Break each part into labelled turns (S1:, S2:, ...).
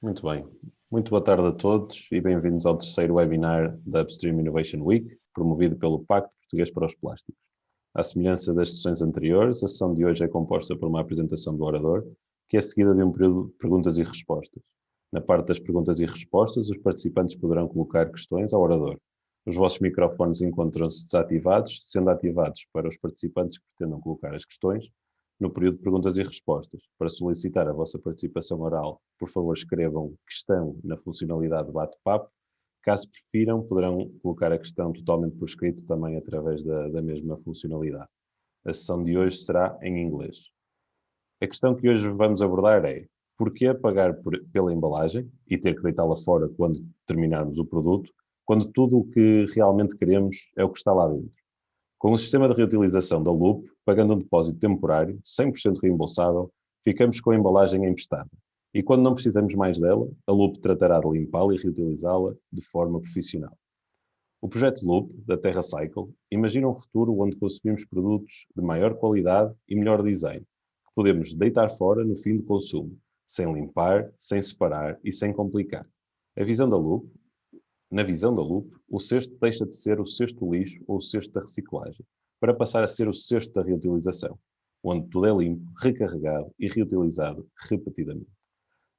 S1: Muito bem. Muito boa tarde a todos e bem-vindos ao terceiro webinar da Upstream Innovation Week, promovido pelo Pacto Português para os Plásticos. À semelhança das sessões anteriores, a sessão de hoje é composta por uma apresentação do orador, que é seguida de um período de perguntas e respostas. Na parte das perguntas e respostas, os participantes poderão colocar questões ao orador. Os vossos microfones encontram-se desativados, sendo ativados para os participantes que pretendam colocar as questões no período de perguntas e respostas. Para solicitar a vossa participação oral, por favor escrevam questão na funcionalidade de bate-papo. Caso prefiram, poderão colocar a questão totalmente por escrito também através da mesma funcionalidade. A sessão de hoje será em inglês. A questão que hoje vamos abordar é: porquê pagar pela embalagem e ter que deitá-la fora quando terminarmos o produto, quando tudo o que realmente queremos é o que está lá dentro? Com o sistema de reutilização da Loop, pagando um depósito temporário, 100% reembolsável, ficamos com a embalagem emprestada. E quando não precisamos mais dela, a Loop tratará de limpá-la e reutilizá-la de forma profissional. O projeto Loop, da TerraCycle, imagina um futuro onde consumimos produtos de maior qualidade e melhor design, que podemos deitar fora no fim do consumo, sem limpar, sem separar e sem complicar. Na visão da Loop, o cesto deixa de ser o cesto do lixo ou o cesto da reciclagem, para passar a ser o cesto da reutilização, onde tudo é limpo, recarregado e reutilizado repetidamente.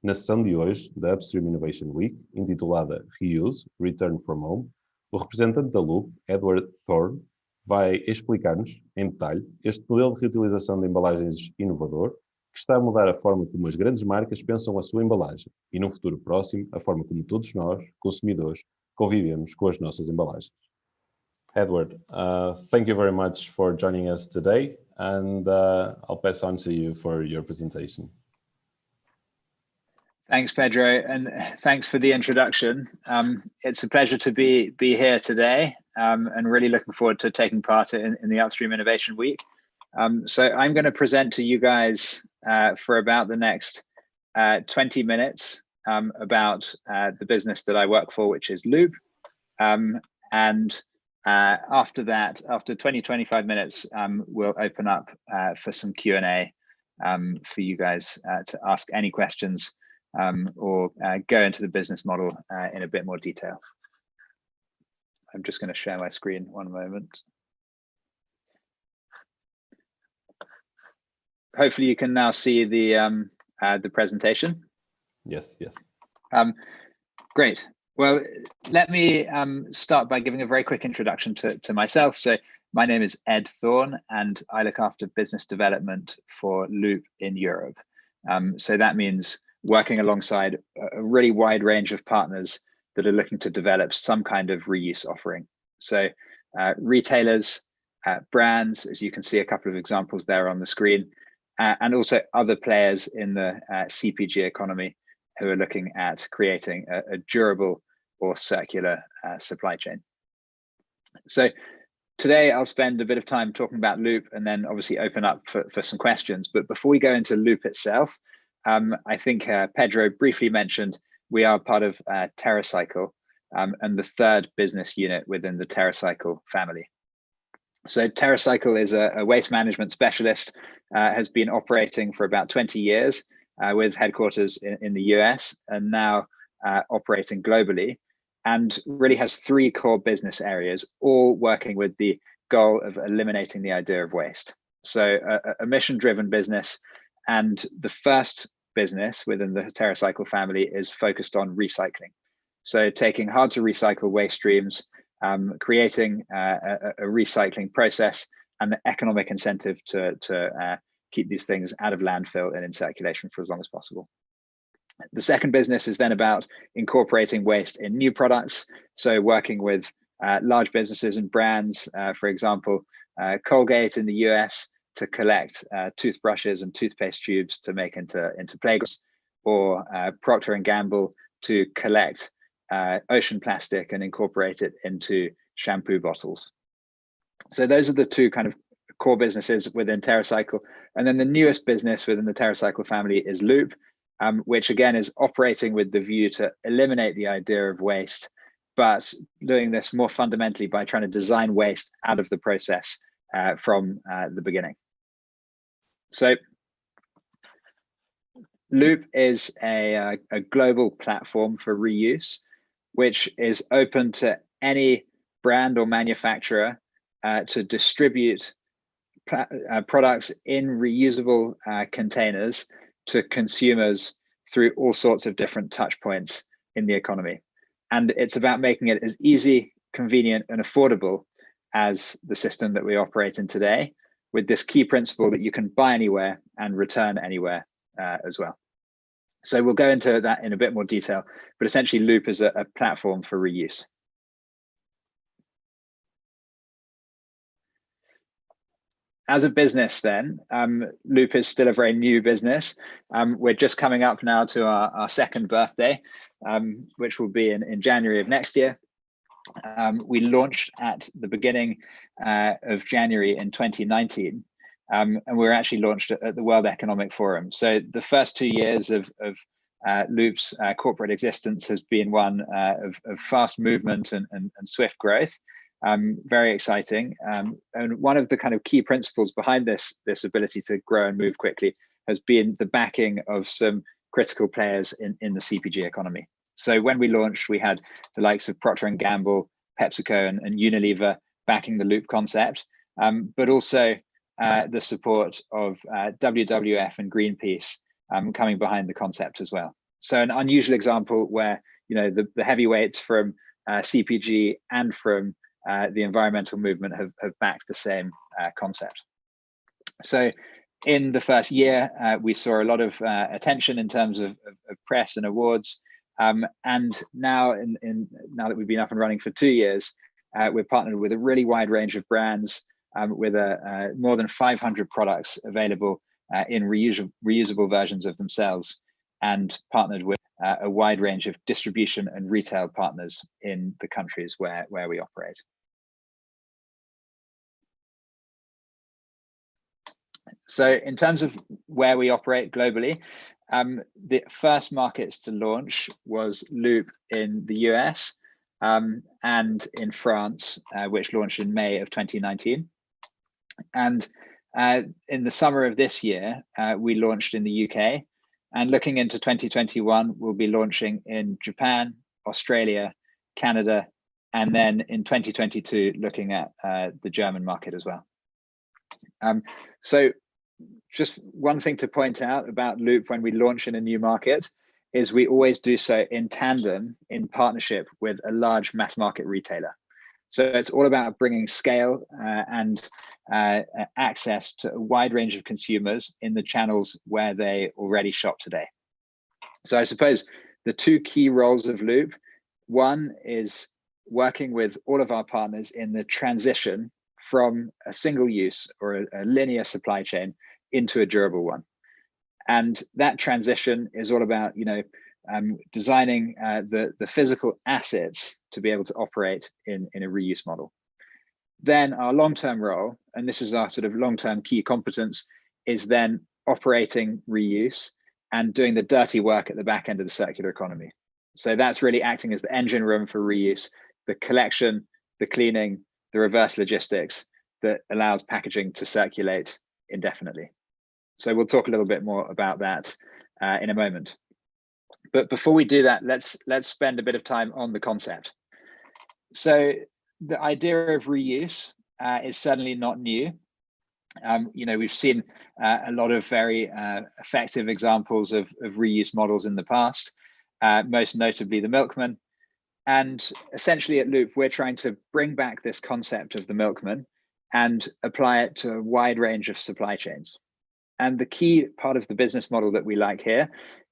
S1: Na sessão de hoje, da Upstream Innovation Week, intitulada Reuse, Return from Home, o representante da Loop, Edward Thorne, vai explicar-nos, em detalhe, este modelo de reutilização de embalagens inovador, que está a mudar a forma como as grandes marcas pensam a sua embalagem e, num futuro próximo, a forma como todos nós, consumidores, convivemos com as nossas embalagens. Edward, thank you very much for joining us today, and I'll pass on to you for your presentation.
S2: Thanks, Pedro, and thanks for the introduction. It's a pleasure to be here today, and really looking forward to taking part in the Upstream Innovation Week. So I'm going to present to you guys for about the next 20 minutes about the business that I work for, which is Lube. After that, after 25 minutes, we'll open up for some Q&A for you guys to ask any questions or go into the business model in a bit more detail. I'm just going to share my screen one moment. Hopefully you can now see the presentation.
S1: Yes.
S2: Great. Well, let me start by giving a very quick introduction to myself. So my name is Ed Thorne, and I look after business development for Loop in Europe. So that means working alongside a really wide range of partners that are looking to develop some kind of reuse offering. So retailers, brands, as you can see a couple of examples there on the screen, and also other players in the CPG economy who are looking at creating a durable or circular supply chain. So today I'll spend a bit of time talking about Loop and then obviously open up for some questions. But before we go into Loop itself, I think Pedro briefly mentioned we are part of TerraCycle and the third business unit within the TerraCycle family. So TerraCycle is a waste management specialist, has been operating for about 20 years with headquarters in the US and now operating globally, and really has three core business areas, all working with the goal of eliminating the idea of waste. So a mission-driven business, and the first business within the TerraCycle family is focused on recycling. So taking hard to recycle waste streams, creating a recycling process and the economic incentive to keep these things out of landfill and in circulation for as long as possible. The second business is then about incorporating waste in new products. So working with large businesses and brands, for example, Colgate in the US to collect toothbrushes and toothpaste tubes to make into playgrounds, or Procter & Gamble to collect ocean plastic and incorporate it into shampoo bottles. So those are the two kind of core businesses within TerraCycle. And then the newest business within the TerraCycle family is Loop, which again is operating with the view to eliminate the idea of waste, but doing this more fundamentally by trying to design waste out of the process from the beginning. So Loop is a global platform for reuse, which is open to any brand or manufacturer to distribute products in reusable containers to consumers through all sorts of different touch points in the economy. And it's about making it as easy, convenient, and affordable as the system that we operate in today, with this key principle that you can buy anywhere and return anywhere as well. So we'll go into that in a bit more detail, but essentially Loop is a platform for reuse. As a business then, Loop is still a very new business. We're just coming up now to our second birthday, which will be in January of next year. We launched at the beginning of January in 2019, and we were actually launched at the World Economic Forum. So the first 2 years of Loop's corporate existence has been one of fast movement and swift growth. Very exciting. And one of the kind of key principles behind this ability to grow and move quickly has been the backing of some critical players in the CPG economy. So when we launched, we had the likes of Procter & Gamble, PepsiCo, and Unilever backing the Loop concept, but also the support of WWF and Greenpeace coming behind the concept as well. So an unusual example where the heavyweights from CPG and from the environmental movement have backed the same concept. So in the first year, we saw a lot of attention in terms of press and awards. And now, now that we've been up and running for 2 years, we're partnered with a really wide range of brands with more than 500 products available in reusable versions of themselves, and partnered with a wide range of distribution and retail partners in the countries where we operate. So in terms of where we operate globally, the first markets to launch was Loop in the US and in France, which launched in May of 2019. And in the summer of this year, we launched in the UK. And looking into 2021, we'll be launching in Japan, Australia, Canada, and then in 2022, looking at the German market as well. So just one thing to point out about Loop when we launch in a new market is we always do so in tandem, in partnership with a large mass market retailer. So it's all about bringing scale and access to a wide range of consumers in the channels where they already shop today. So I suppose the two key roles of Loop, one is working with all of our partners in the transition from a single use or a linear supply chain into a durable one. And that transition is all about, designing the physical assets to be able to operate in a reuse model. Then our long-term role, and this is our sort of long-term key competence, is then operating reuse and doing the dirty work at the back end of the circular economy. So that's really acting as the engine room for reuse, the collection, the cleaning, the reverse logistics that allows packaging to circulate indefinitely. So we'll talk a little bit more about that in a moment. But before we do that, let's spend a bit of time on the concept. So the idea of reuse is certainly not new. We've seen a lot of very effective examples of reuse models in the past, most notably the milkman. And essentially at Loop, we're trying to bring back this concept of the milkman and apply it to a wide range of supply chains. And the key part of the business model that we like here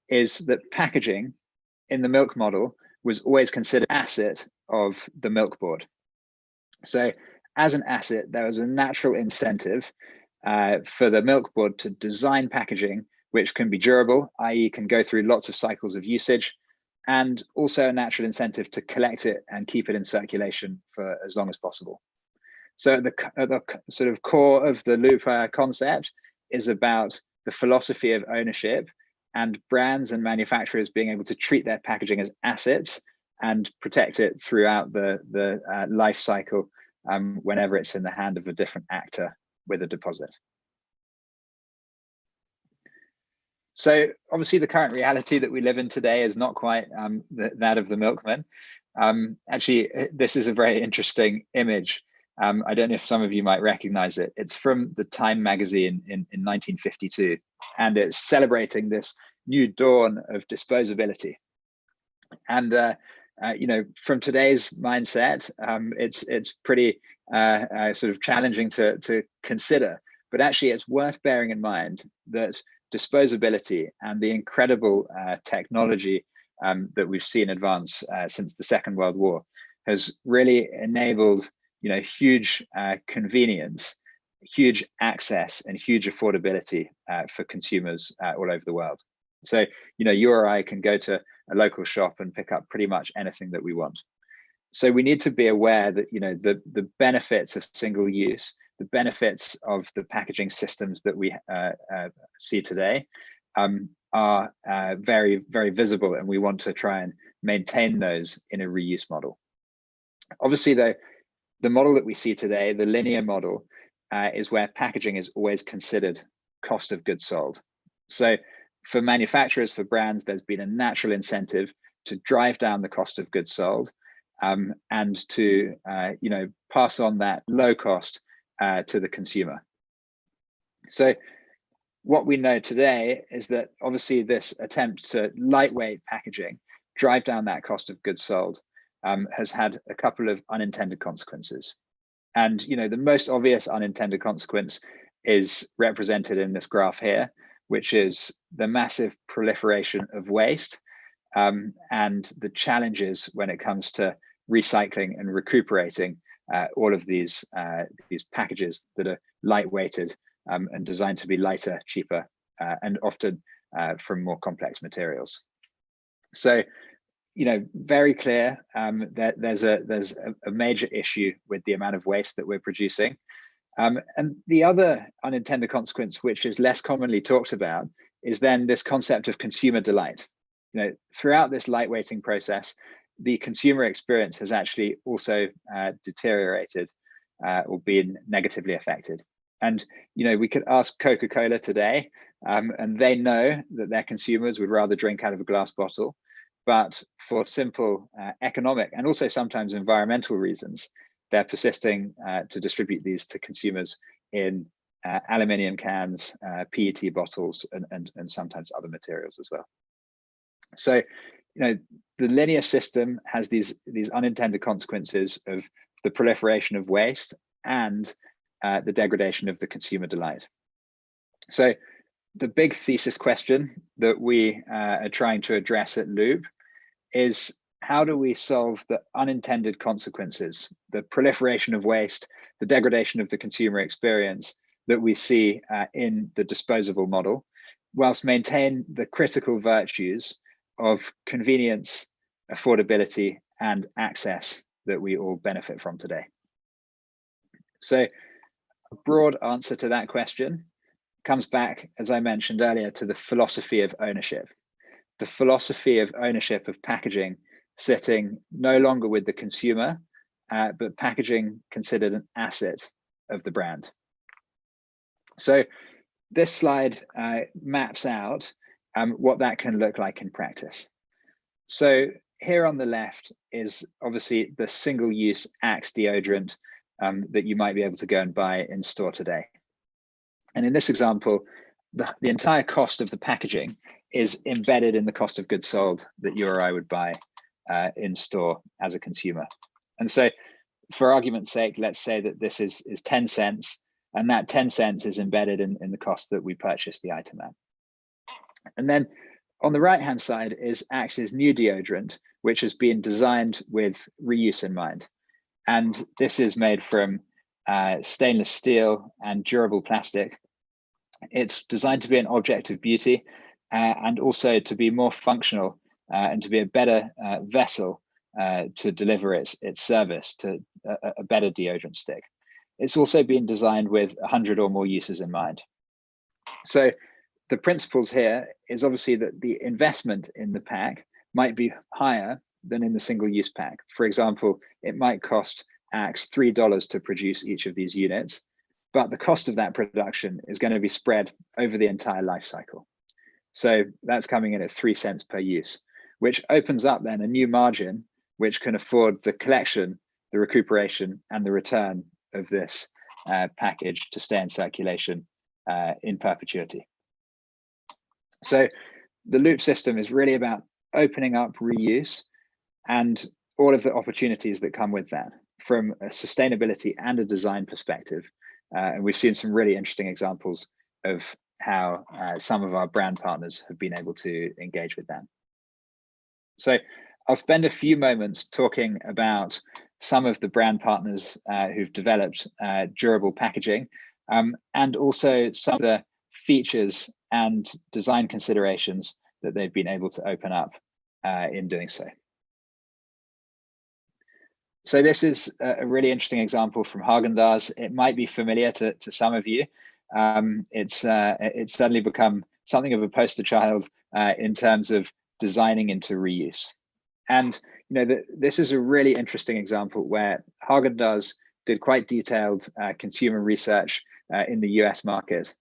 S2: is that packaging in the milk model was always considered an asset of the milk board. So as an asset, there was a natural incentive for the milk board to design packaging which can be durable, i.e. can go through lots of cycles of usage, and also a natural incentive to collect it and keep it in circulation for as long as possible. So at the sort of core of the Loop concept is about the philosophy of ownership and brands and manufacturers being able to treat their packaging as assets and protect it throughout the life cycle whenever it's in the hand of a different actor with a deposit. So obviously the current reality that we live in today is not quite that of the milkman. Actually, this is a very interesting image. I don't know if some of you might recognize it. It's from the Time magazine in 1952, and it's celebrating this new dawn of disposability. And you know, from today's mindset, it's pretty sort of challenging to consider. But actually, it's worth bearing in mind that disposability and the incredible technology that we've seen advance since the Second World War has really enabled, you know, huge convenience, huge access, and huge affordability for consumers all over the world. So, you know, you or I can go to a local shop and pick up pretty much anything that we want. So we need to be aware that, you know, the benefits of single use, the benefits of the packaging systems that we see today are very, very visible, and we want to try and maintain those in a reuse model. Obviously, though, the model that we see today, the linear model, is where packaging is always considered cost of goods sold. So for manufacturers, for brands, there's been a natural incentive to drive down the cost of goods sold and to you know, pass on that low cost to the consumer. So what we know today is that obviously this attempt to lightweight packaging, drive down that cost of goods sold, has had a couple of unintended consequences. And, you know, the most obvious unintended consequence is represented in this graph here, which is the massive proliferation of waste and the challenges when it comes to recycling and recuperating all of these packages that are lightweighted and designed to be lighter, cheaper, and often from more complex materials. So, you know, very clear that there's a major issue with the amount of waste that we're producing. And the other unintended consequence, which is less commonly talked about, is then this concept of consumer delight. You know, throughout this lightweighting process, the consumer experience has actually also deteriorated or been negatively affected. And, you know, we could ask Coca-Cola today, and they know that their consumers would rather drink out of a glass bottle. But for simple economic and also sometimes environmental reasons, they're persisting to distribute these to consumers in aluminium cans, PET bottles, and sometimes other materials as well. So, you know, the linear system has these unintended consequences of the proliferation of waste and the degradation of the consumer delight. So the big thesis question that we are trying to address at Lube is, how do we solve the unintended consequences, the proliferation of waste, the degradation of the consumer experience that we see in the disposable model, whilst maintain the critical virtues of convenience, affordability, and access that we all benefit from today? So a broad answer to that question comes back, as I mentioned earlier, to the philosophy of ownership. The philosophy of ownership of packaging sitting no longer with the consumer, but packaging considered an asset of the brand. So this slide maps out what that can look like in practice. So here on the left is obviously the single-use Axe deodorant that you might be able to go and buy in store today. And in this example, the entire cost of the packaging is embedded in the cost of goods sold that you or I would buy in store as a consumer. And so for argument's sake, let's say that this is 10 cents, and that 10 cents is embedded in the cost that we purchased the item at. And then on the right-hand side is Axe's new deodorant, which has been designed with reuse in mind. And this is made from stainless steel and durable plastic. It's designed to be an object of beauty and also to be more functional and to be a better vessel to deliver its service to a better deodorant stick. It's also been designed with 100 or more uses in mind. So the principles here is obviously that the investment in the pack might be higher than in the single-use pack. For example, it might cost Axe $3 to produce each of these units, but the cost of that production is going to be spread over the entire life cycle. So that's coming in at 3 cents per use, which opens up then a new margin, which can afford the collection, the recuperation, and the return of this package to stay in circulation in perpetuity. So the loop system is really about opening up reuse and all of the opportunities that come with that from a sustainability and a design perspective. And we've seen some really interesting examples of how some of our brand partners have been able to engage with that. So I'll spend a few moments talking about some of the brand partners who've developed durable packaging, and also some of the features and design considerations that they've been able to open up in doing so. So this is a really interesting example from Haagen-Dazs. It might be familiar to some of you. It's suddenly become something of a poster child in terms of designing into reuse. And this is a really interesting example where Haagen-Dazs did quite detailed consumer research in the US market.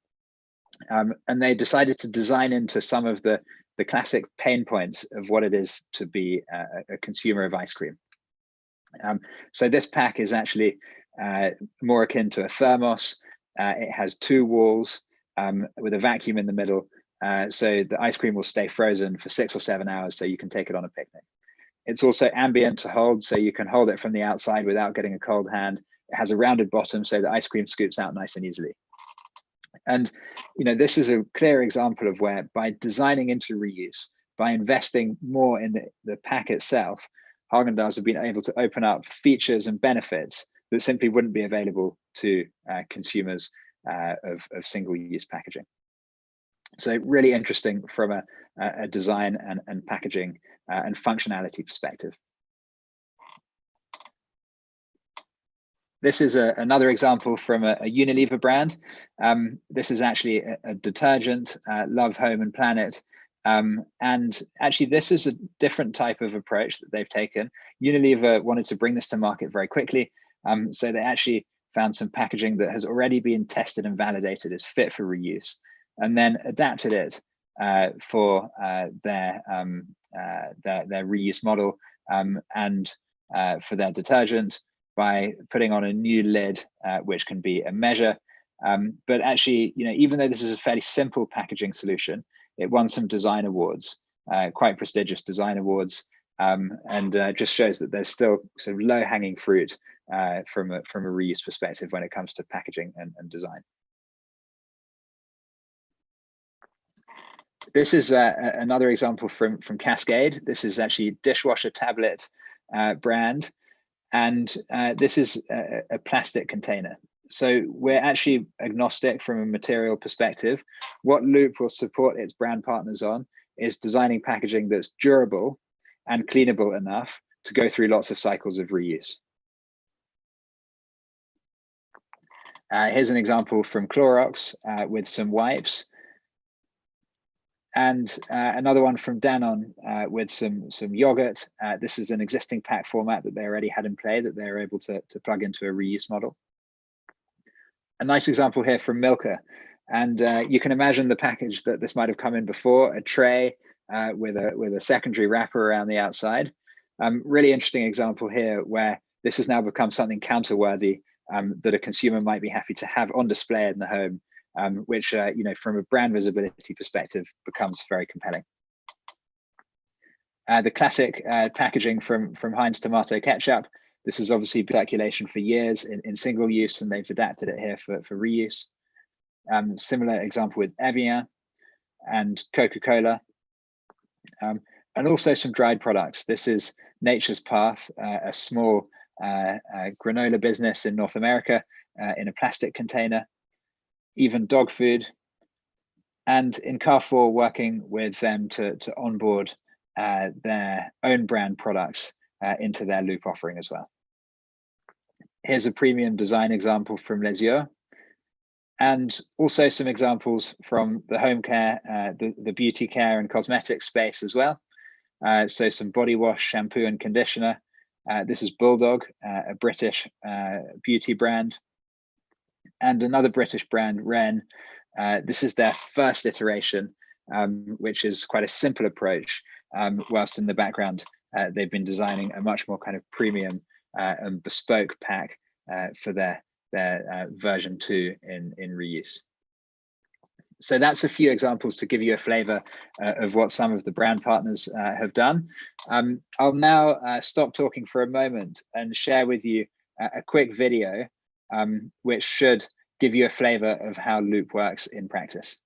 S2: And they decided to design into some of the classic pain points of what it is to be a consumer of ice cream. So this pack is actually more akin to a thermos. It has 2 walls with a vacuum in the middle. So the ice cream will stay frozen for 6 or 7 hours so you can take it on a picnic. It's also ambient to hold, so you can hold it from the outside without getting a cold hand. It has a rounded bottom so the ice cream scoops out nice and easily. And this is a clear example of where by designing into reuse, by investing more in the pack itself, Haagen-Dazs have been able to open up features and benefits that simply wouldn't be available to consumers of single-use packaging. So really interesting from a design and packaging and functionality perspective. This is another example from a Unilever brand. This is actually a detergent, Love, Home and Planet. And actually, this is a different type of approach that they've taken. Unilever wanted to bring this to market very quickly. So they actually found some packaging that has already been tested and validated as fit for reuse, and then adapted it for their reuse model and for their detergent by putting on a new lid, which can be a measure. But actually, even though this is a fairly simple packaging solution, it won some design awards, quite prestigious design awards, and just shows that there's still sort of low-hanging fruit from a reuse perspective when it comes to packaging and design. This is another example from Cascade. This is actually a dishwasher tablet brand, and this is a plastic container. So we're actually agnostic from a material perspective. What Loop will support its brand partners on is designing packaging that's durable and cleanable enough to go through lots of cycles of reuse. Here's an example from Clorox with some wipes. And another one from Danone with some yogurt. This is an existing pack format that they already had in play that they're able to plug into a reuse model. A nice example here from Milka. And you can imagine the package that this might have come in before, a tray with a secondary wrapper around the outside. Really interesting example here where this has now become something counter-worthy that a consumer might be happy to have on display in the home, which from a brand visibility perspective becomes very compelling. The classic packaging from Heinz tomato ketchup. This is obviously circulation for years in single use, and they've adapted it here for reuse. Similar example with Evian and Coca-Cola, and also some dried products. This is Nature's Path, a small granola business in North America in a plastic container. Even dog food, and in Carrefour working with them to onboard their own brand products into their Loop offering as well. Here's a premium design example from Les Yeux, and also some examples from the home care, the beauty care and cosmetics space as well. So some body wash, shampoo and conditioner. This is Bulldog, a British beauty brand. And another British brand, Ren. This is their first iteration which is quite a simple approach, whilst in the background, they've been designing a much more kind of premium and bespoke pack for their version 2 in reuse. So that's a few examples to give you a flavor of what some of the brand partners have done. I'll now stop talking for a moment and share with you a quick video, which should give you a flavor of how Loop works in practice.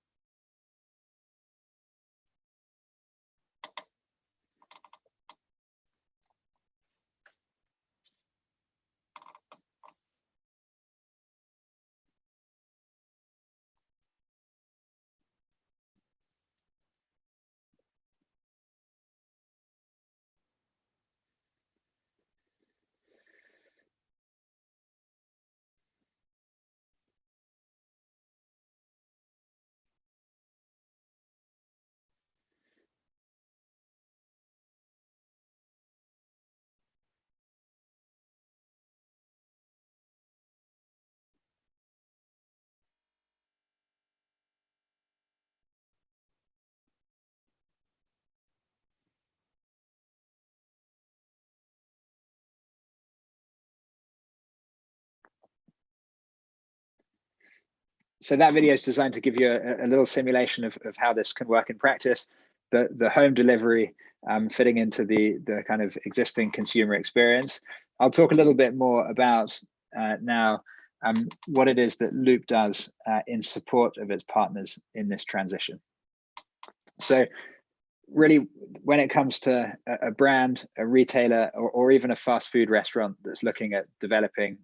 S2: So that video is designed to give you a little simulation of how this can work in practice. The home delivery fitting into the kind of existing consumer experience. I'll talk a little bit more about now what it is that Loop does in support of its partners in this transition. So really, when it comes to a brand, a retailer, or even a fast food restaurant that's looking at developing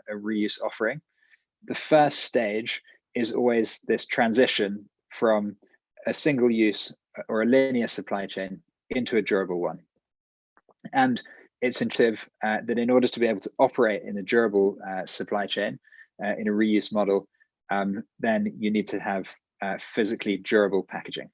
S2: a reuse offering, the first stage is always this transition from a single use or a linear supply chain into a durable one. And it's intuitive that in order to be able to operate in a durable supply chain, in a reuse model, then you need to have physically durable packaging.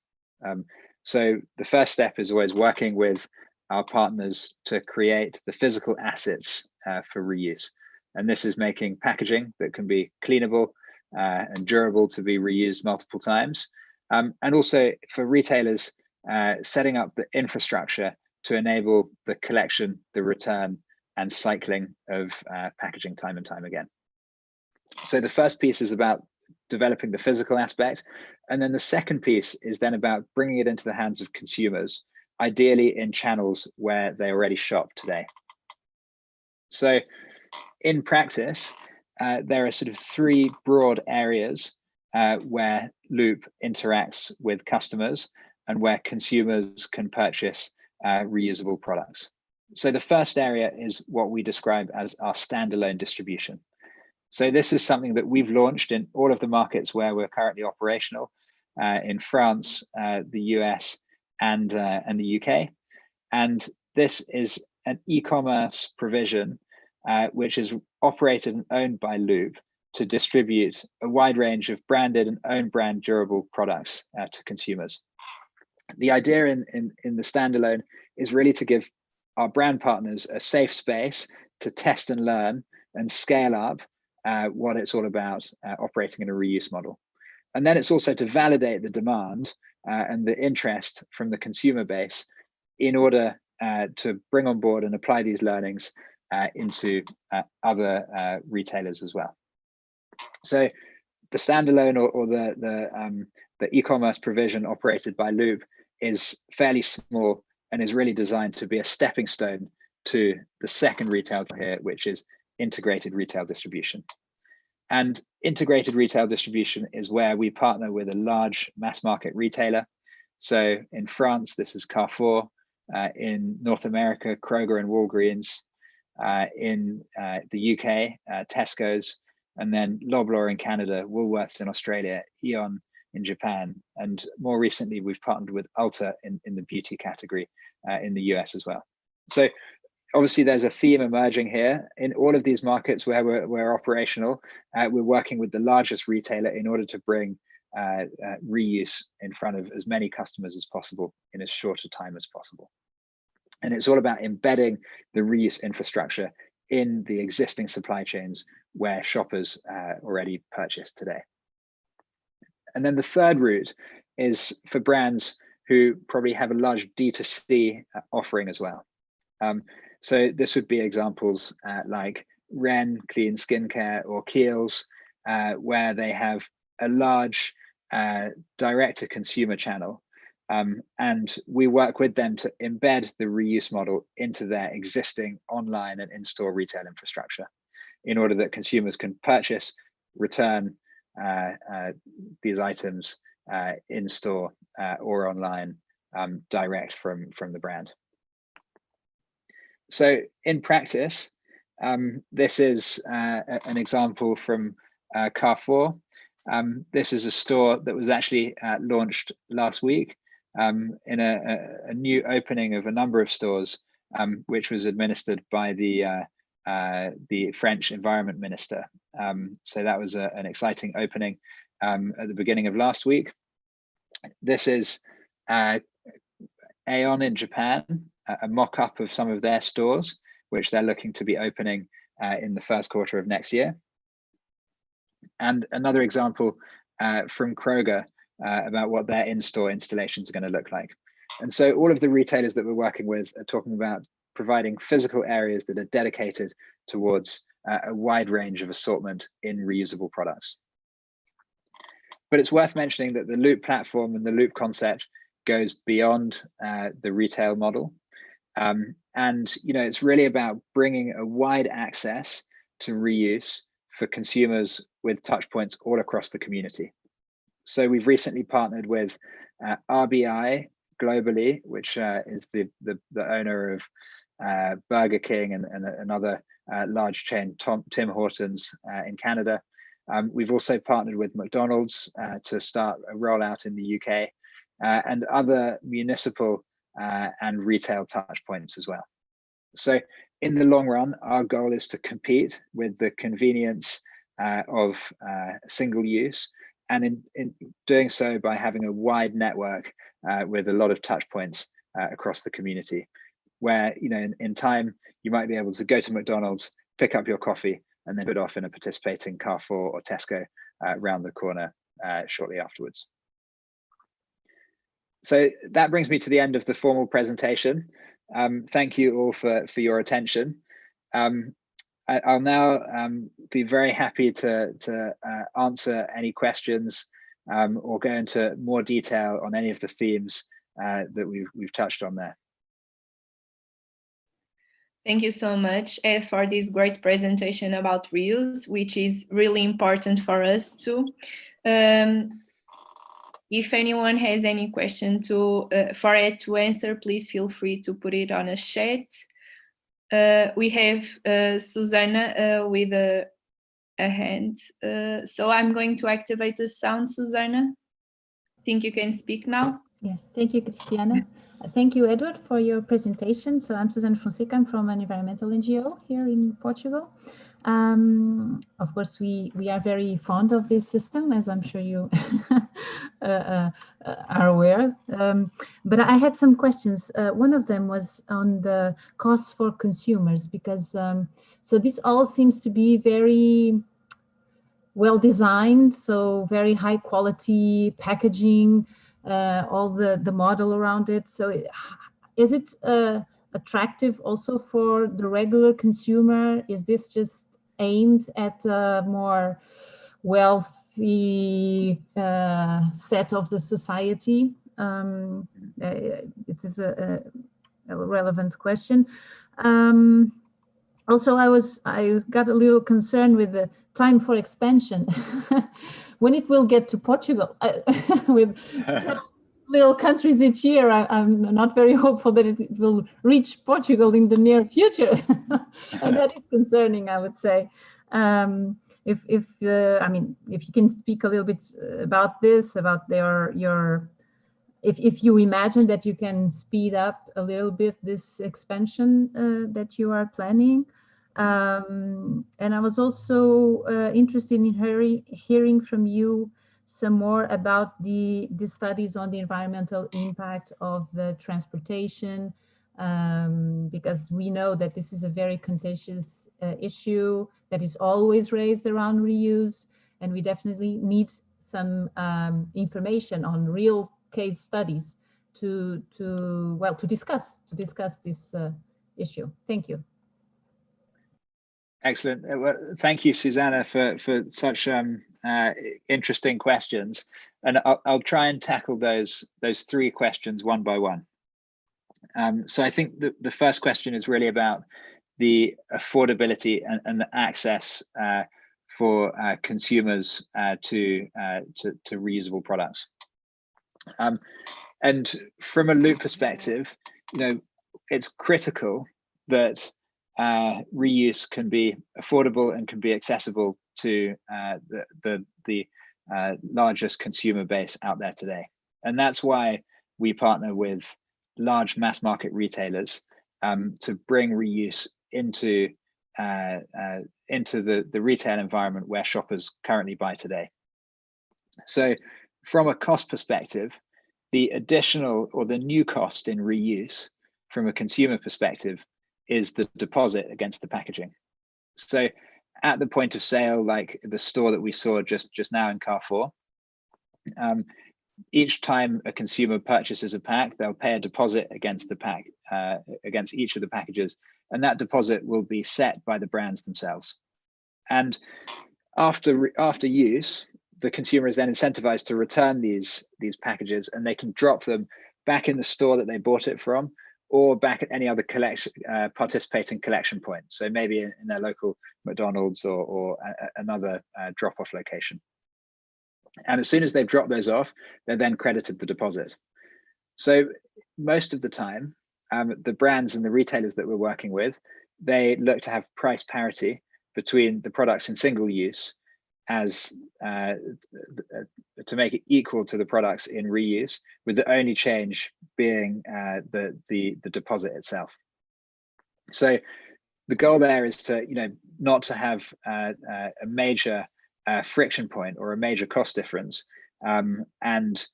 S2: So the first step is always working with our partners to create the physical assets for reuse. And this is making packaging that can be cleanable and durable to be reused multiple times. And also for retailers, setting up the infrastructure to enable the collection, the return, and cycling of packaging time and time again. So the first piece is about developing the physical aspect. And then the second piece is then about bringing it into the hands of consumers, ideally in channels where they already shop today. So in practice, there are sort of three broad areas where Loop interacts with customers and where consumers can purchase reusable products. So the first area is what we describe as our standalone distribution. So this is something that we've launched in all of the markets where we're currently operational, in France, the US, and the UK. And this is an e-commerce provision which is operated and owned by Loop to distribute a wide range of branded and own brand durable products to consumers. The idea in the standalone is really to give our brand partners a safe space to test and learn and scale up what it's all about operating in a reuse model. And then it's also to validate the demand and the interest from the consumer base in order to bring on board and apply these learnings into other retailers as well. So the standalone or the e-commerce provision operated by Loop is fairly small and is really designed to be a stepping stone to the second retail here, which is integrated retail distribution. And integrated retail distribution is where we partner with a large mass market retailer. So in France, this is Carrefour. In North America, Kroger and Walgreens. In the UK, Tesco's, and then Loblaw in Canada, Woolworths in Australia, Eon in Japan, and more recently we've partnered with Ulta in the beauty category in the US as well. So obviously there's a theme emerging here. In all of these markets where we're operational, we're working with the largest retailer in order to bring reuse in front of as many customers as possible in as short a time as possible. And it's all about embedding the reuse infrastructure in the existing supply chains where shoppers already purchase today. And then the third route is for brands who probably have a large D2C offering as well. So this would be examples like Ren Clean Skincare or Kiehl's, where they have a large direct-to-consumer channel. And we work with them to embed the reuse model into their existing online and in-store retail infrastructure in order that consumers can purchase, return these items in-store or online direct from the brand. So in practice, this is an example from Carrefour. This is a store that was actually launched last week in a new opening of a number of stores, which was administered by the French Environment Minister. So that was an exciting opening at the beginning of last week. This is Aeon in Japan, a mock-up of some of their stores, which they're looking to be opening in the first quarter of next year. And another example from Kroger about what their in-store installations are going to look like. And so all of the retailers that we're working with are talking about providing physical areas that are dedicated towards a wide range of assortment in reusable products. But it's worth mentioning that the Loop platform and the Loop concept goes beyond the retail model. And it's really about bringing a wide access to reuse for consumers with touch points all across the community. So we've recently partnered with RBI globally, which is the owner of Burger King and another large chain, Tim Hortons in Canada. We've also partnered with McDonald's to start a rollout in the UK and other municipal and retail touch points as well. So in the long run, our goal is to compete with the convenience of single use, and in doing so by having a wide network with a lot of touch points across the community, where in time you might be able to go to McDonald's, pick up your coffee, and then put off in a participating Carrefour or Tesco around the corner shortly afterwards. So that brings me to the end of the formal presentation. Thank you all for your attention. I'll now be very happy to answer any questions or go into more detail on any of the themes that we've touched on there.
S3: Thank you so much, Ed, for this great presentation about reuse, which is really important for us too. If anyone has any question for Ed to answer, please feel free to put it on a chat. We have Susanna with a hand. So I'm going to activate the sound, Susanna. I think you can speak now.
S4: Yes, thank you, Cristiana. Thank you, Edward, for your presentation. So I'm Susanna Fonseca. I'm from an environmental NGO here in Portugal. Of course, we are very fond of this system, as I'm sure you are aware. But I had some questions. One of them was on the costs for consumers, because so this all seems to be very well designed, so very high quality packaging, all the model around it. So is it attractive also for the regular consumer? Is this just aimed at a more wealthy set of the society? It is a relevant question. Also, I got a little concerned with the time for expansion. When it will get to Portugal, with little countries each year, I'm not very hopeful that it will reach Portugal in the near future, and that is concerning, I would say. If you can speak a little bit about this, about if you imagine that you can speed up a little bit this expansion that you are planning. And I was also interested in hearing from you some more about the studies on the environmental impact of the transportation, because we know that this is a very contentious issue that is always raised around reuse, and we definitely need some information on real case studies to discuss this issue. Thank you.
S2: Excellent. Well, thank you, Susanna, for such interesting questions. And I'll try and tackle those three questions one by one. So I think the first question is really about the affordability and the access for consumers to reusable products. And from a Loop perspective, it's critical that reuse can be affordable and can be accessible to the largest consumer base out there today. And that's why we partner with large mass market retailers to bring reuse into the retail environment where shoppers currently buy today. So from a cost perspective, the additional or the new cost in reuse from a consumer perspective is the deposit against the packaging. So at the point of sale, like the store that we saw just now in Carrefour, each time a consumer purchases a pack, they'll pay a deposit against the pack, against each of the packages, and that deposit will be set by the brands themselves. And after use, the consumer is then incentivized to return these packages, and they can drop them back in the store that they bought it from, or back at any other participating collection point. So maybe in their local McDonald's or another drop-off location. And as soon as they've dropped those off, they're then credited the deposit. So most of the time, the brands and the retailers that we're working with, they look to have price parity between the products in single use as to make it equal to the products in reuse, with the only change being the deposit itself. So the goal there is to not to have a major friction point or a major cost difference, and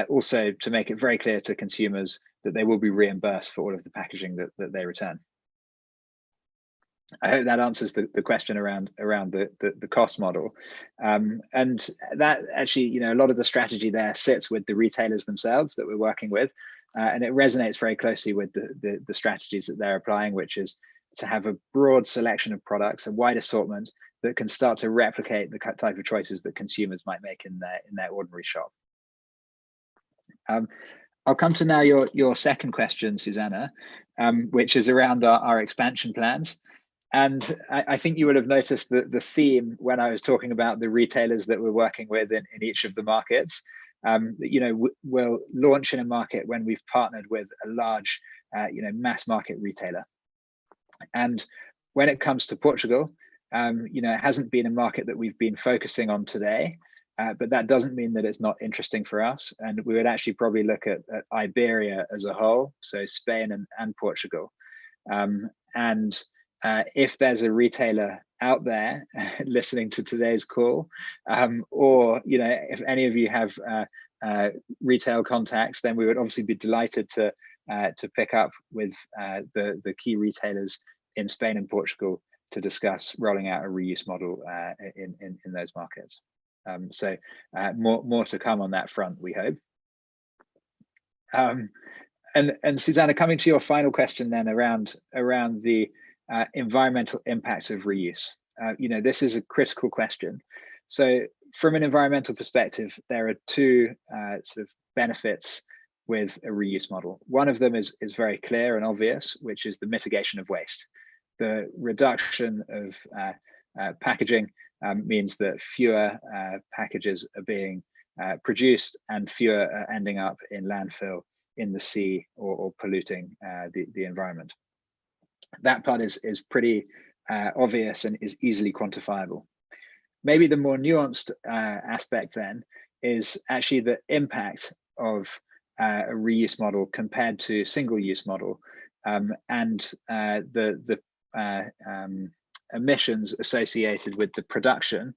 S2: also to make it very clear to consumers that they will be reimbursed for all of the packaging that they return. I hope that answers the question around the cost model, and that actually, a lot of the strategy there sits with the retailers themselves that we're working with, and it resonates very closely with the strategies that they're applying, which is to have a broad selection of products, a wide assortment that can start to replicate the type of choices that consumers might make in their ordinary shop. I'll come to now your second question, Susanna, which is around our expansion plans. And I think you would have noticed that the theme when I was talking about the retailers that we're working with in each of the markets, we'll launch in a market when we've partnered with a large, mass market retailer. And when it comes to Portugal, it hasn't been a market that we've been focusing on today, but that doesn't mean that it's not interesting for us. And we would actually probably look at Iberia as a whole, so Spain and Portugal. If there's a retailer out there listening to today's call, or if any of you have retail contacts, then we would obviously be delighted to pick up with the key retailers in Spain and Portugal to discuss rolling out a reuse model in those markets. So more to come on that front, we hope. And Susanna, coming to your final question then around the environmental impact of reuse. This is a critical question. So from an environmental perspective, there are two sort of benefits with a reuse model. One of them is very clear and obvious, which is the mitigation of waste. The reduction of packaging means that fewer packages are being produced and fewer are ending up in landfill, in the sea, or polluting the environment. That part is pretty obvious and is easily quantifiable. Maybe the more nuanced aspect then is actually the impact of a reuse model compared to single-use model, and the emissions associated with the production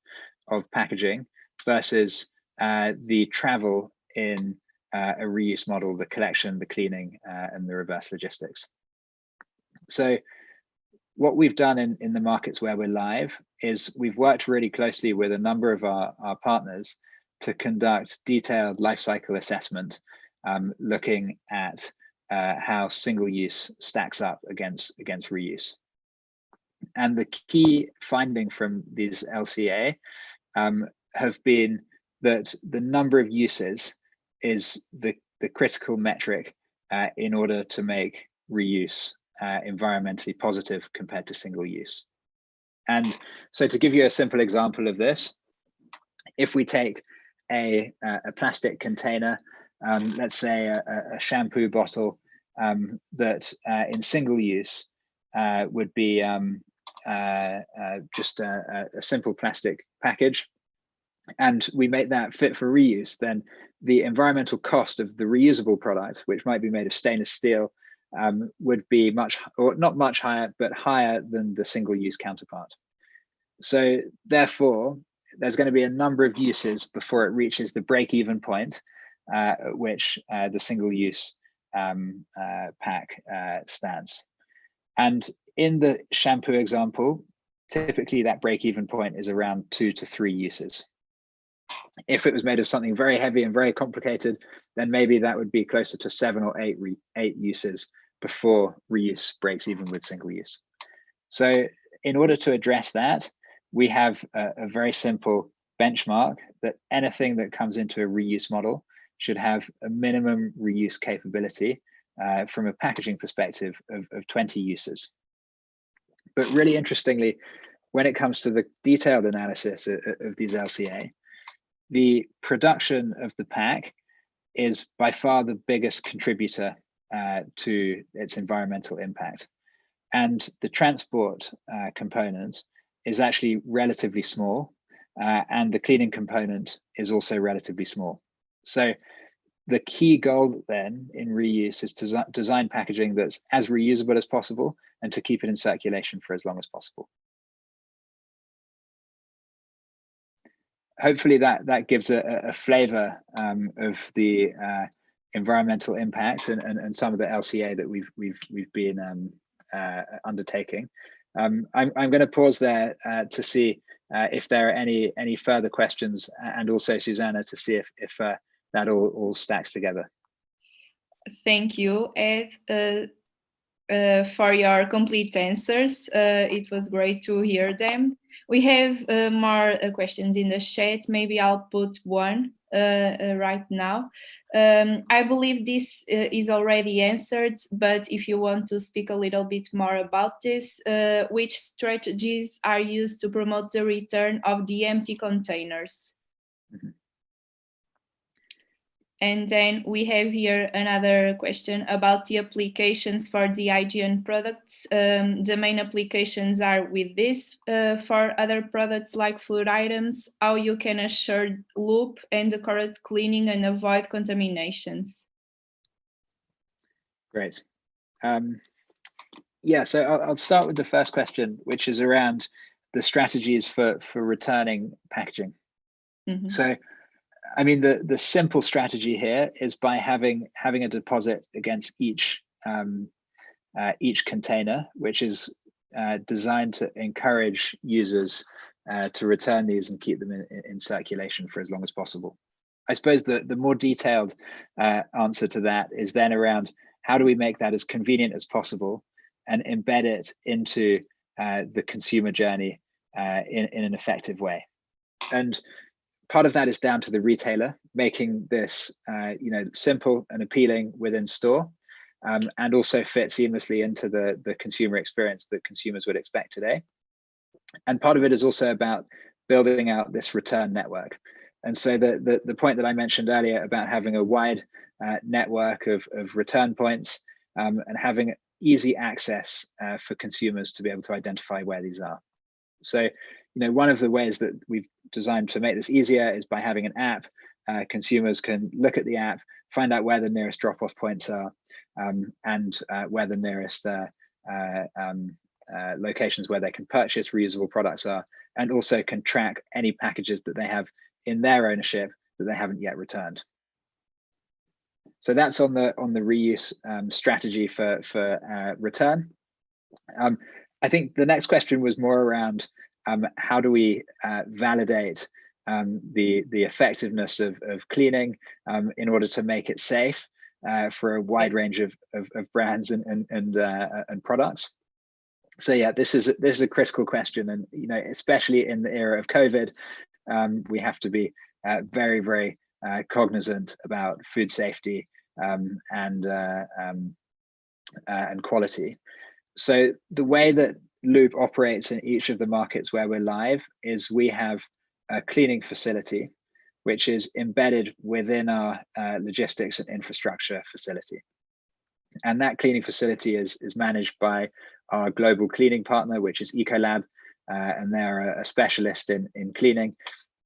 S2: of packaging versus the travel in a reuse model, the collection, the cleaning, and the reverse logistics. So what we've done in the markets where we're live is we've worked really closely with a number of our partners to conduct detailed life cycle assessment, looking at how single use stacks up against reuse. And the key finding from these LCA have been that the number of uses is the critical metric in order to make reuse environmentally positive compared to single use. And so to give you a simple example of this, if we take a plastic container, let's say a shampoo bottle that in single use would be just a simple plastic package, and we make that fit for reuse, then the environmental cost of the reusable product, which might be made of stainless steel, would be not much higher, but higher than the single-use counterpart. So therefore, there's going to be a number of uses before it reaches the break-even point at which the single-use pack stands. And in the shampoo example, typically that break-even point is around 2 to 3 uses. If it was made of something very heavy and very complicated, then maybe that would be closer to 7 or 8 uses before reuse breaks even with single use. So in order to address that, we have a very simple benchmark that anything that comes into a reuse model should have a minimum reuse capability from a packaging perspective of 20 uses. But really interestingly, when it comes to the detailed analysis of these LCA, the production of the pack is by far the biggest contributor to its environmental impact. And the transport component is actually relatively small, and the cleaning component is also relatively small. So the key goal then in reuse is to design packaging that's as reusable as possible and to keep it in circulation for as long as possible. Hopefully that gives a flavor of the environmental impact and some of the LCA that we've been undertaking. I'm going to pause there to see if there are any further questions, and also Susanna to see if that all stacks together.
S3: Thank you, Ed, for your complete answers. It was great to hear them. We have more questions in the chat. Maybe I'll put one right now. I believe this is already answered, but if you want to speak a little bit more about this, which strategies are used to promote the return of the empty containers? Mm-hmm. And then we have here another question about the applications for the hygiene products. The main applications are with this. For other products like food items, how you can assure loop and the correct cleaning and avoid contaminations.
S2: Great. Yeah, so I'll start with the first question, which is around the strategies for returning packaging. Mm-hmm. So, I mean, the simple strategy here is by having a deposit against each container, which is designed to encourage users to return these and keep them in circulation for as long as possible. I suppose the more detailed answer to that is then around how do we make that as convenient as possible and embed it into the consumer journey in an effective way. And part of that is down to the retailer making this simple and appealing within store, and also fit seamlessly into the consumer experience that consumers would expect today. And part of it is also about building out this return network. And so the point that I mentioned earlier about having a wide network of return points and having easy access for consumers to be able to identify where these are. So, one of the ways that we've designed to make this easier is by having an app. Consumers can look at the app, find out where the nearest drop-off points are, and where the nearest locations where they can purchase reusable products are, and also can track any packages that they have in their ownership that they haven't yet returned. So that's on the reuse strategy for return. I think the next question was more around how do we validate the effectiveness of cleaning in order to make it safe for a wide range of brands and products. So yeah, this is a critical question, and especially in the era of COVID, we have to be very, very cognizant about food safety and quality. So the way that Loop operates in each of the markets where we're live is we have a cleaning facility, which is embedded within our logistics and infrastructure facility. And that cleaning facility is managed by our global cleaning partner, which is Ecolab, and they're a specialist in cleaning,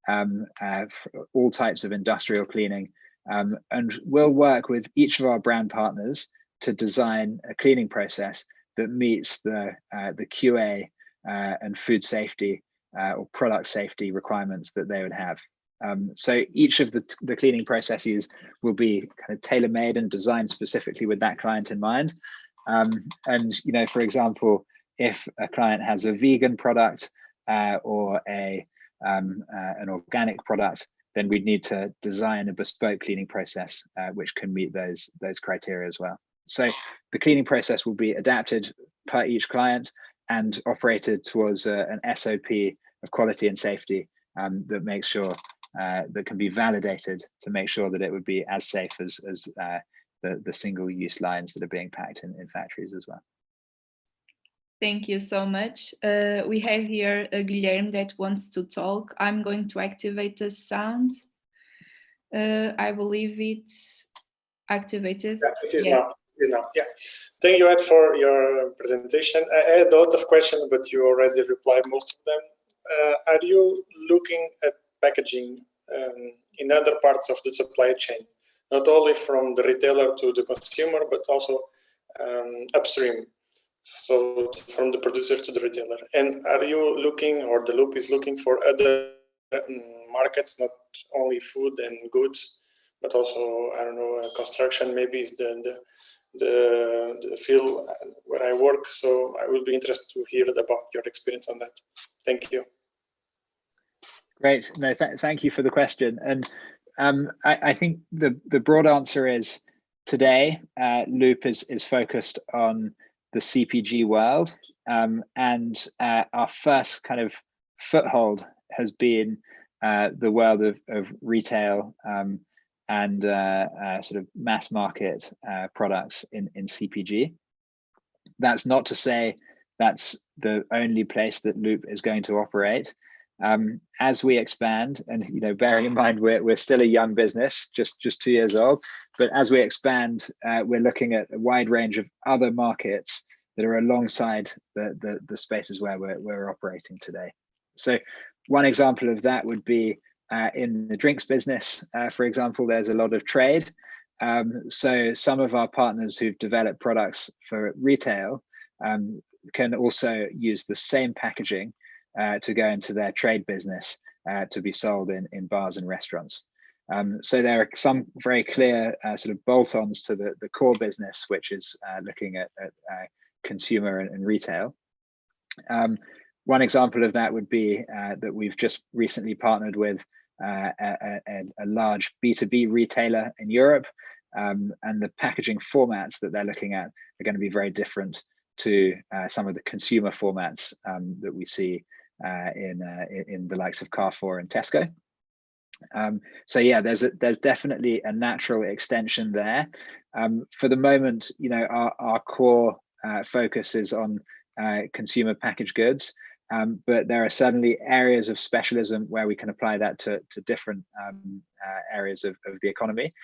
S2: for all types of industrial cleaning. And we'll work with each of our brand partners to design a cleaning process that meets the QA and food safety or product safety requirements that they would have. So each of the cleaning processes will be kind of tailor-made and designed specifically with that client in mind. And for example, if a client has a vegan product or an organic product, then we'd need to design a bespoke cleaning process which can meet those criteria as well. So the cleaning process will be adapted per each client and operated towards an SOP of quality and safety that makes sure that can be validated to make sure that it would be as safe as the single-use lines that are being packed in factories as well.
S3: Thank you so much. We have here Guilherme that wants to talk. I'm going to activate the sound. I believe it's activated.
S5: Yeah, it is now. It is now. Yeah. Thank you, Ed, for your presentation. I had a lot of questions, but you already replied most of them. Are you looking at packaging in other parts of the supply chain, not only from the retailer to the consumer, but also upstream, so from the producer to the retailer? And are you looking, or the Loop is looking for other markets, not only food and goods, but also, I don't know, construction maybe is the field where I work. So I will be interested to hear about your experience on that. Thank you.
S2: Great. No, thank you for the question. And I think the broad answer is today, Loop is focused on the CPG world. And our first kind of foothold has been the world of retail and sort of mass market products in CPG. That's not to say that's the only place that Loop is going to operate. As we expand, and bearing in mind we're still a young business, just 2 years old, but as we expand, we're looking at a wide range of other markets that are alongside the spaces where we're operating today. So one example of that would be in the drinks business, for example. There's a lot of trade. So some of our partners who've developed products for retail can also use the same packaging to go into their trade business to be sold in bars and restaurants. So there are some very clear sort of bolt-ons to the core business, which is looking at consumer and retail. One example of that would be that we've just recently partnered with a large B2B retailer in Europe, and the packaging formats that they're looking at are going to be very different to some of the consumer formats that we see in the likes of Carrefour and Tesco. So yeah, there's definitely a natural extension there. For the moment, our core focus is on consumer packaged goods, but there are certainly areas of specialism where we can apply that to different areas of the economy.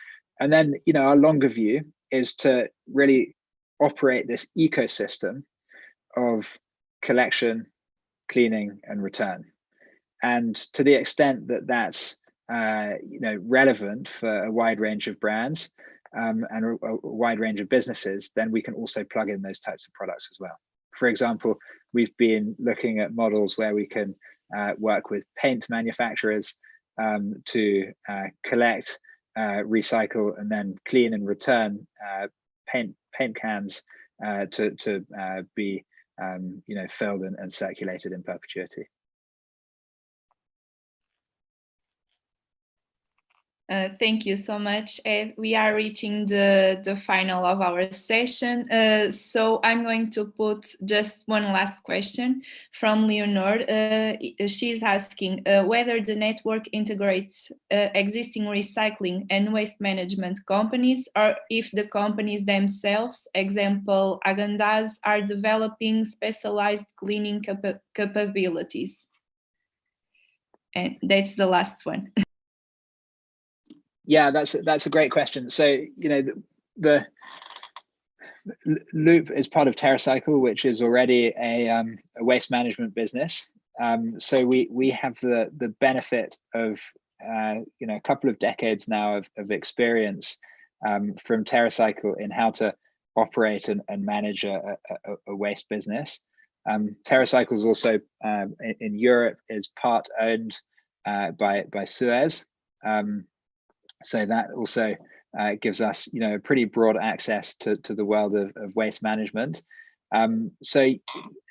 S2: And then, our longer view is to really operate this ecosystem of collection, cleaning, and return. And to the extent that that's relevant for a wide range of brands and a wide range of businesses, then we can also plug in those types of products as well. For example, we've been looking at models where we can work with paint manufacturers to collect, recycle, and then clean and return paint cans to be filled and circulated in perpetuity.
S3: Thank you so much, Ed. We are reaching the final of our session. So I'm going to put just one last question from Leonor. She's asking whether the network integrates existing recycling and waste management companies, or if the companies themselves, example Häagen-Dazs, are developing specialized cleaning capabilities. And that's the last one.
S2: Yeah, that's a great question. So, you know, the Loop is part of TerraCycle, which is already a waste management business. So we have the benefit of you know, a couple of decades now of experience from TerraCycle in how to operate and manage a waste business. TerraCycle is also in Europe is part owned by Suez. So that also gives us, you know, pretty broad access to the world of waste management. So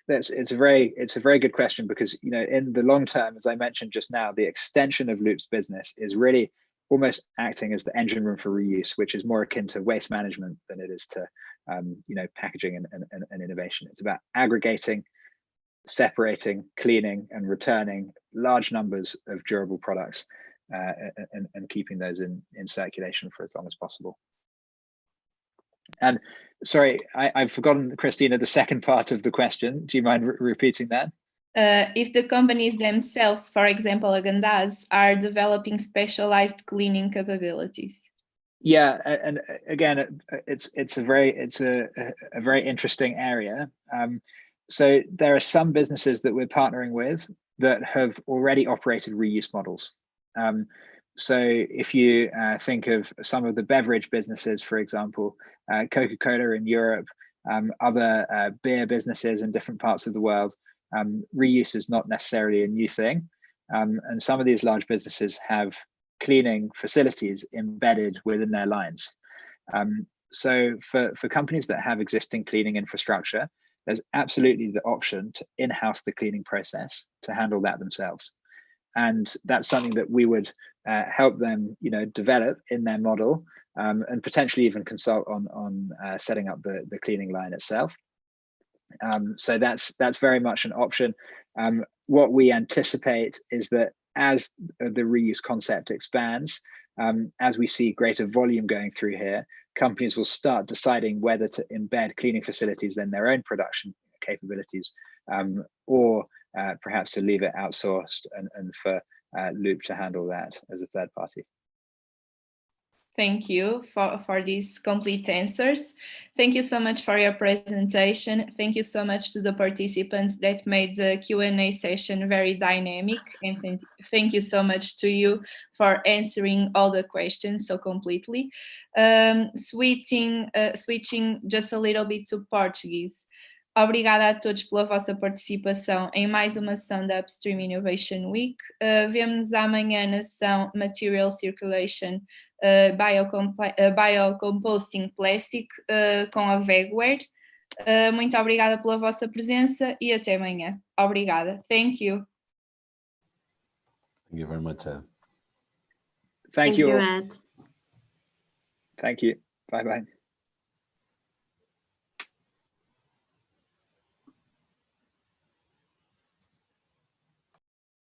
S2: it's a very good question, because, you know, in the long term, as I mentioned just now, the extension of Loop's business is really almost acting as the engine room for reuse, which is more akin to waste management than it is to you know, packaging and innovation. It's about aggregating, separating, cleaning, and returning large numbers of durable products. And keeping those in circulation for as long as possible. And sorry, I've forgotten, Christina, the second part of the question. Do you mind repeating that?
S3: If the companies themselves, for example, Häagen-Dazs, are developing specialized cleaning capabilities.
S2: Yeah, and again, it's a very interesting area. So there are some businesses that we're partnering with that have already operated reuse models. So if you think of some of the beverage businesses, for example, Coca-Cola in Europe, other beer businesses in different parts of the world, reuse is not necessarily a new thing. And some of these large businesses have cleaning facilities embedded within their lines. So for companies that have existing cleaning infrastructure, there's absolutely the option to in-house the cleaning process to handle that themselves. And that's something that we would help them, you know, develop in their model, and potentially even consult on setting up the cleaning line itself. So that's very much an option. What we anticipate is that as the reuse concept expands, as we see greater volume going through here, companies will start deciding whether to embed cleaning facilities in their own production capabilities, or perhaps to leave it outsourced and for Loop to handle that as a third party.
S3: Thank you for these complete answers. Thank you so much for your presentation. Thank you so much to the participants that made the Q&A session very dynamic. And thank you so much to you for answering all the questions so completely. Switching just a little bit to Portuguese. Obrigada a todos pela vossa participação em mais uma sessão da Upstream Innovation Week. Vemo-nos amanhã na sessão Material Circulation Biocomposting Plastic com a Vegware. Muito obrigada pela vossa presença e até amanhã. Obrigada. Thank you.
S1: Thank you very much, Ed.
S2: Thank you,
S6: Ed.
S2: Thank you. Bye-bye.